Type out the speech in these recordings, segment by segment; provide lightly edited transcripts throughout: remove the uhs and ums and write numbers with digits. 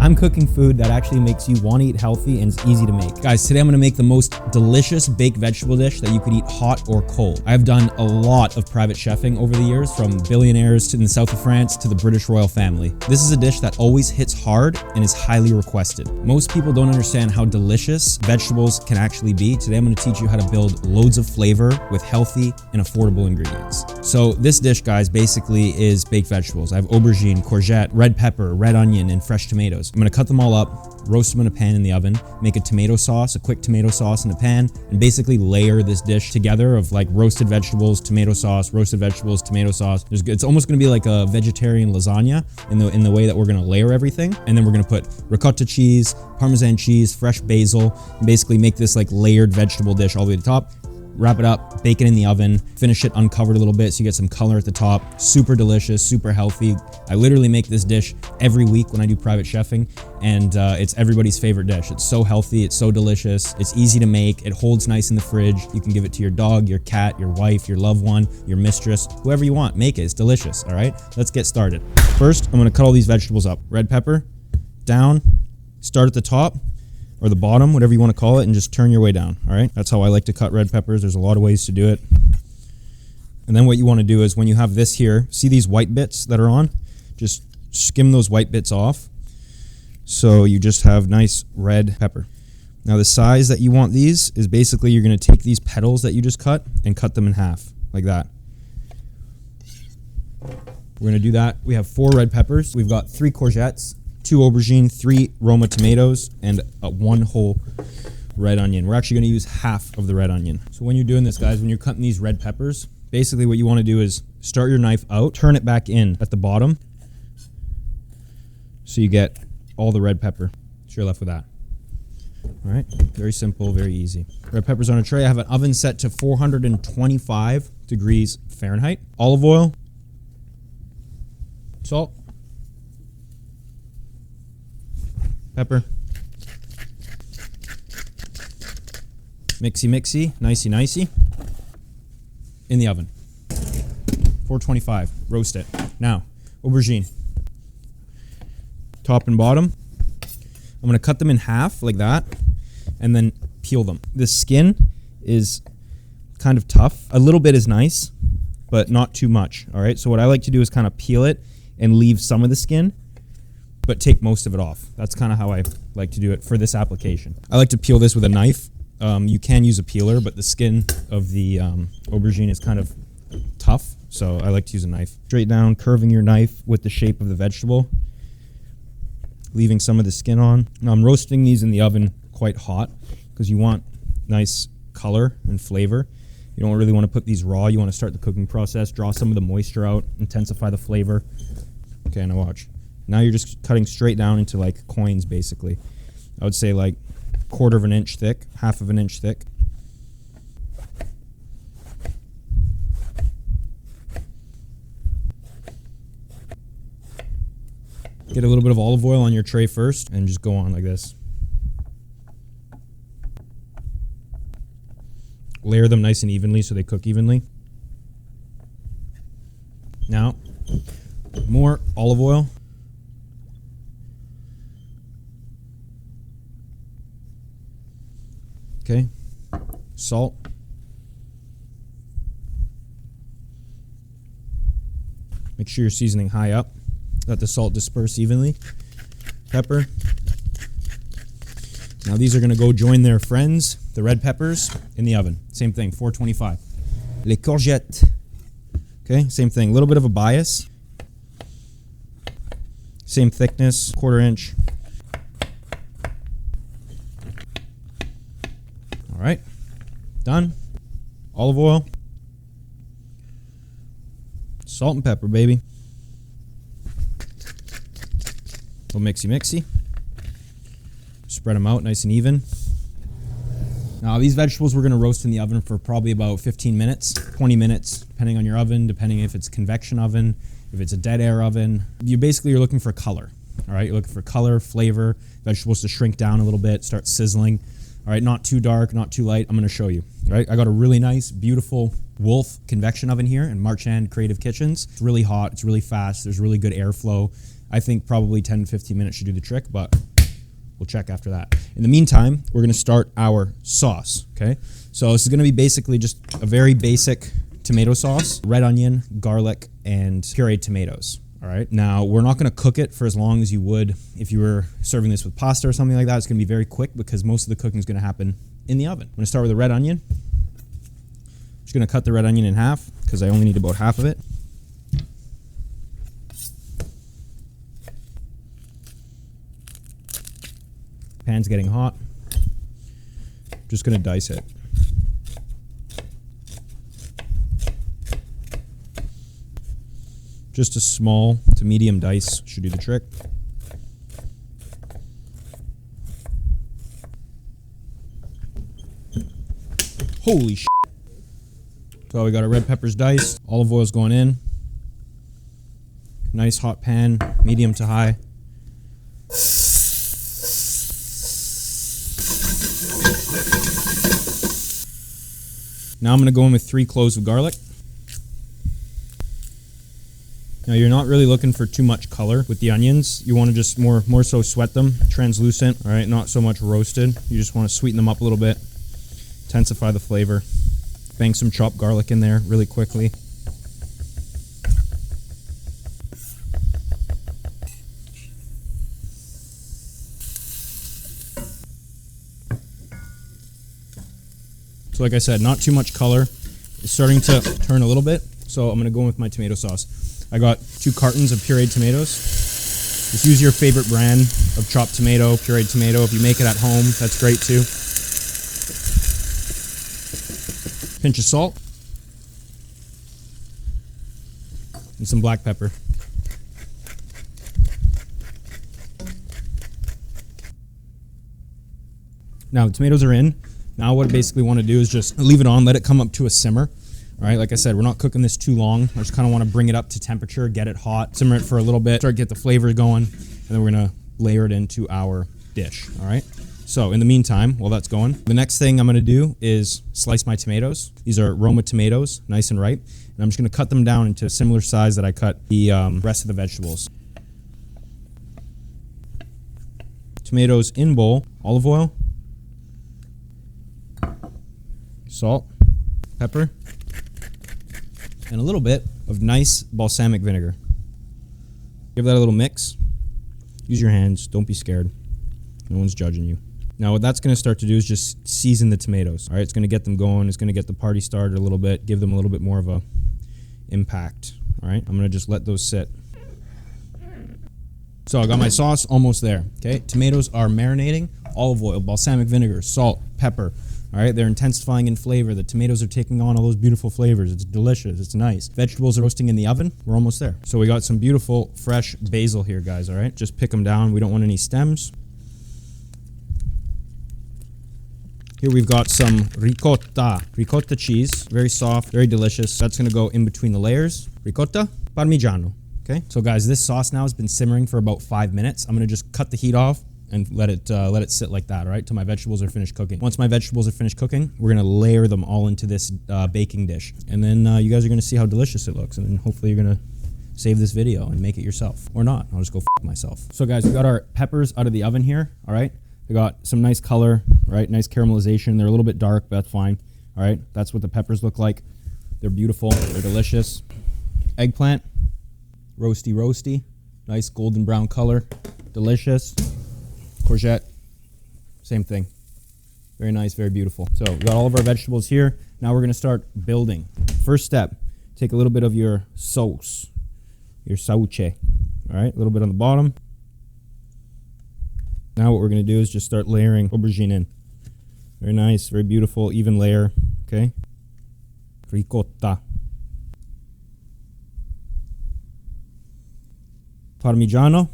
I'm cooking food that actually makes you want to eat healthy and it's easy to make. Guys, today I'm gonna make the most delicious baked vegetable dish that you could eat hot or cold. I've done a lot of private chefing over the years, from billionaires in the south of France to the British royal family. This is a dish that always hits hard and is highly requested. Most people don't understand how delicious vegetables can actually be. Today I'm gonna teach you how to build loads of flavor with healthy and affordable ingredients. So this dish, guys, basically is baked vegetables. I have aubergine, courgette, red pepper, red onion, and fresh tomatoes. I'm gonna cut them all up, roast them in a pan in the oven, make a tomato sauce, a quick tomato sauce in a pan, and basically layer this dish together of like roasted vegetables, tomato sauce, roasted vegetables, tomato sauce. It's almost gonna be like a vegetarian lasagna in the way that we're gonna layer everything. And then we're gonna put ricotta cheese, Parmesan cheese, fresh basil, and basically make this like layered vegetable dish all the way to the top. Wrap it up, bake it in the oven, finish it uncovered a little bit so you get some color at the top. Super delicious, super healthy. I literally make this dish every week when I do private chefing, and it's everybody's favorite dish. It's so healthy, it's so delicious, it's easy to make, it holds nice in the fridge. You can give it to your dog, your cat, your wife, your loved one, your mistress, whoever you want. Make it, it's delicious, all right? Let's get started. First, I'm gonna cut all these vegetables up. Red pepper, down, start at the top, or the bottom, whatever you want to call it, and just turn your way down, all right? That's how I like to cut red peppers. There's a lot of ways to do it. And then what you want to do is when you have this here, see these white bits that are on? Just skim those white bits off. So you just have nice red pepper. Now the size that you want these is basically you're going to take these petals that you just cut and cut them in half, like that. We're going to do that. We have 4 red peppers. We've got 3 courgettes, 2 aubergine, 3 Roma tomatoes, and 1 whole red onion. We're actually gonna use half of the red onion. So when you're doing this, guys, when you're cutting these red peppers, basically what you wanna do is start your knife out, turn it back in at the bottom, so you get all the red pepper. So you're left with that. All right, very simple, very easy. Red peppers on a tray. I have an oven set to 425 degrees Fahrenheit. Olive oil, salt, pepper, mixy, nicey, in the oven. 425, roast it. Now, aubergine, top and bottom. I'm gonna cut them in half like that, and then peel them. The skin is kind of tough. A little bit is nice, but not too much, all right? So what I like to do is kind of peel it and leave some of the skin, but take most of it off. That's kind of how I like to do it for this application. I like to peel this with a knife. You can use a peeler, but the skin of the aubergine is kind of tough, so I like to use a knife. Straight down, curving your knife with the shape of the vegetable, leaving some of the skin on. Now I'm roasting these in the oven quite hot because you want nice color and flavor. You don't really want to put these raw. You want to start the cooking process, draw some of the moisture out, intensify the flavor. Okay, now watch. Now you're just cutting straight down into like coins, basically. I would say like 1/4 of an inch thick, 1/2 of an inch thick. Get a little bit of olive oil on your tray first and just go on like this. Layer them nice and evenly so they cook evenly. Now, more olive oil. Okay, salt, make sure you're seasoning high up, let the salt disperse evenly, pepper. Now these are gonna go join their friends, the red peppers, in the oven. Same thing, 425. Les courgettes, okay, same thing, a little bit of a bias. Same thickness, 1/4 inch. All right, done. Olive oil, salt and pepper, baby. A little mixy. Spread them out nice and even. Now these vegetables we're gonna roast in the oven for probably about 15 minutes, 20 minutes, depending on your oven, depending if it's convection oven, if it's a dead air oven. You're looking for color, all right? You're looking for color, flavor, vegetables to shrink down a little bit, start sizzling. All right, not too dark, not too light. I'm gonna show you, all right? I got a really nice, beautiful Wolf convection oven here in Marchand Creative Kitchens. It's really hot, it's really fast, there's really good airflow. I think probably 10 to 15 minutes should do the trick, but we'll check after that. In the meantime, we're gonna start our sauce, okay? So this is gonna be basically just a very basic tomato sauce, red onion, garlic, and pureed tomatoes. All right, now we're not gonna cook it for as long as you would if you were serving this with pasta or something like that. It's gonna be very quick because most of the cooking is gonna happen in the oven. I'm gonna start with the red onion. Just gonna cut the red onion in half because I only need about half of it. Pan's getting hot. Just gonna dice it. Just a small to medium dice should do the trick. Holy shit. So we got our red peppers diced, olive oil's going in. Nice hot pan, medium to high. Now I'm gonna go in with 3 cloves of garlic. Now you're not really looking for too much color with the onions. You want to just more so sweat them, translucent, all right, not so much roasted. You just want to sweeten them up a little bit, intensify the flavor. Bang some chopped garlic in there really quickly. So like I said, not too much color. It's starting to turn a little bit, so I'm gonna go in with my tomato sauce. I got 2 cartons of pureed tomatoes. Just use your favorite brand of chopped tomato, pureed tomato. If you make it at home, that's great too. Pinch of salt. And some black pepper. Now the tomatoes are in. Now what I basically want to do is just leave it on, let it come up to a simmer. All right, like I said, we're not cooking this too long. I just kind of want to bring it up to temperature, get it hot, simmer it for a little bit, start to get the flavor going, and then we're gonna layer it into our dish, all right? So in the meantime, while that's going, the next thing I'm gonna do is slice my tomatoes. These are Roma tomatoes, nice and ripe, and I'm just gonna cut them down into a similar size that I cut the rest of the vegetables. Tomatoes in bowl, olive oil, salt, pepper, and a little bit of nice balsamic vinegar. Give that a little mix. Use your hands, don't be scared. No one's judging you. Now what that's gonna start to do is just season the tomatoes. All right, it's gonna get them going, it's gonna get the party started a little bit, give them a little bit more of a impact. All right, I'm gonna just let those sit. So I got my sauce almost there, okay? Tomatoes are marinating, olive oil, balsamic vinegar, salt, pepper. All right, they're intensifying in flavor. The tomatoes are taking on all those beautiful flavors. It's delicious, it's nice. Vegetables are roasting in the oven. We're almost there. So we got some beautiful fresh basil here, guys, all right? Just pick them down. We don't want any stems. Here we've got some ricotta cheese, very soft, very delicious. That's gonna go in between the layers. Ricotta, Parmigiano, okay? So guys, this sauce now has been simmering for about 5 minutes. I'm gonna just cut the heat off and let it sit like that, all right, till my vegetables are finished cooking. Once my vegetables are finished cooking, we're gonna layer them all into this baking dish. And then you guys are gonna see how delicious it looks, and then hopefully you're gonna save this video and make it yourself. Or not, I'll just go f myself. So guys, we got our peppers out of the oven here, all right? They got some nice color, right? Nice caramelization. They're a little bit dark, but that's fine, all right? That's what the peppers look like. They're beautiful, they're delicious. Eggplant, roasty, nice golden brown color, delicious. Courgette, same thing. Very nice, very beautiful. So we got all of our vegetables here. Now we're gonna start building. First step, take a little bit of your sauce, your sauce, all right? A little bit on the bottom. Now what we're gonna do is just start layering aubergine in. Very nice, very beautiful, even layer, okay? Ricotta. Parmigiano.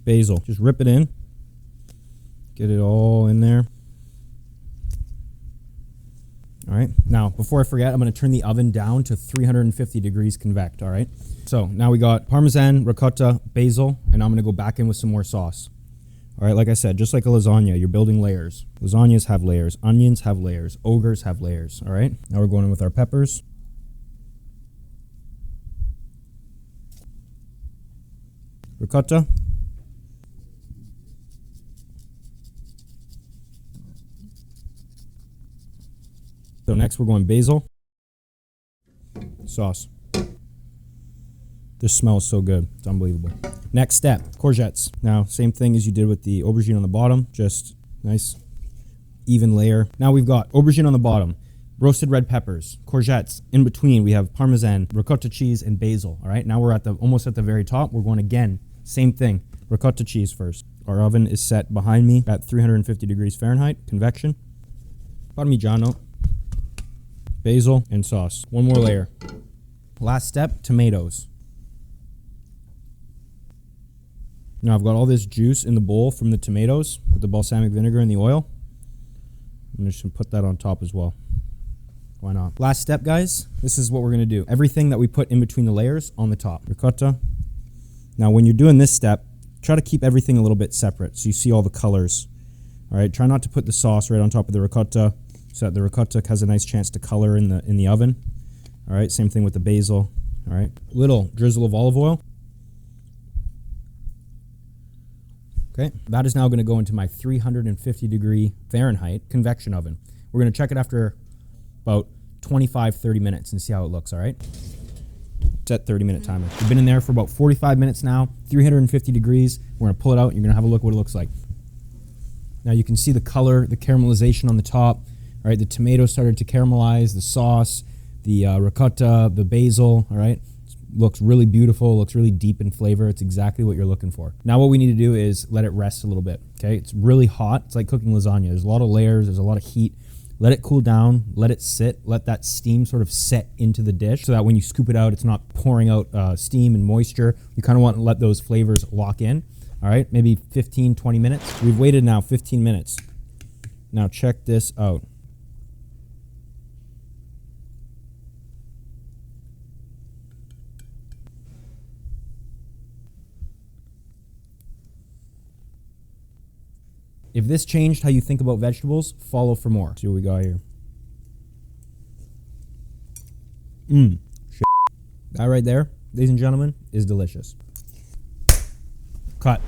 Basil, just rip it in. Get it all in there. All right, now before I forget, I'm gonna turn the oven down to 350 degrees convect, all right? So now we got Parmesan, ricotta, basil, and I'm gonna go back in with some more sauce. All right, like I said, just like a lasagna, you're building layers. Lasagnas have layers. Onions have layers. Ogres have layers, all right? Now we're going in with our peppers. Ricotta. So next we're going basil. Sauce. This smells so good. It's unbelievable. Next step, courgettes. Now, same thing as you did with the aubergine on the bottom, just nice, even layer. Now we've got aubergine on the bottom, roasted red peppers, courgettes. In between, we have Parmesan, ricotta cheese, and basil. All right, now we're at almost at the very top. We're going again, same thing, ricotta cheese first. Our oven is set behind me at 350 degrees Fahrenheit, convection. Parmigiano, basil, and sauce. One more layer. Last step, tomatoes. Now I've got all this juice in the bowl from the tomatoes with the balsamic vinegar and the oil. I'm just gonna put that on top as well. Why not? Last step, guys. This is what we're gonna do. Everything that we put in between the layers on the top. Ricotta. Now when you're doing this step, try to keep everything a little bit separate so you see all the colors. All right, try not to put the sauce right on top of the ricotta so that the ricotta has a nice chance to color in the oven. All right, same thing with the basil. All right, little drizzle of olive oil. Okay, that is now going to go into my 350 degree Fahrenheit convection oven. We're going to check it after about 25-30 minutes and see how it looks, all right? Set 30-minute timer. We've been in there for about 45 minutes now, 350 degrees. We're going to pull it out. You're going to have a look what it looks like. Now you can see the color, the caramelization on the top. All right, the tomato started to caramelize, the sauce, the ricotta, the basil, all right? Looks really beautiful, looks really deep in flavor. It's exactly what you're looking for. Now what we need to do is let it rest a little bit, okay? It's really hot. It's like cooking lasagna. There's a lot of layers, there's a lot of heat. Let it cool down, let it sit, let that steam sort of set into the dish so that when you scoop it out, it's not pouring out steam and moisture. You kind of want to let those flavors lock in, all right? Maybe 15, 20 minutes. We've waited now 15 minutes. Now check this out. If this changed how you think about vegetables, follow for more. See what we got here. That right there, ladies and gentlemen, is delicious. Cut.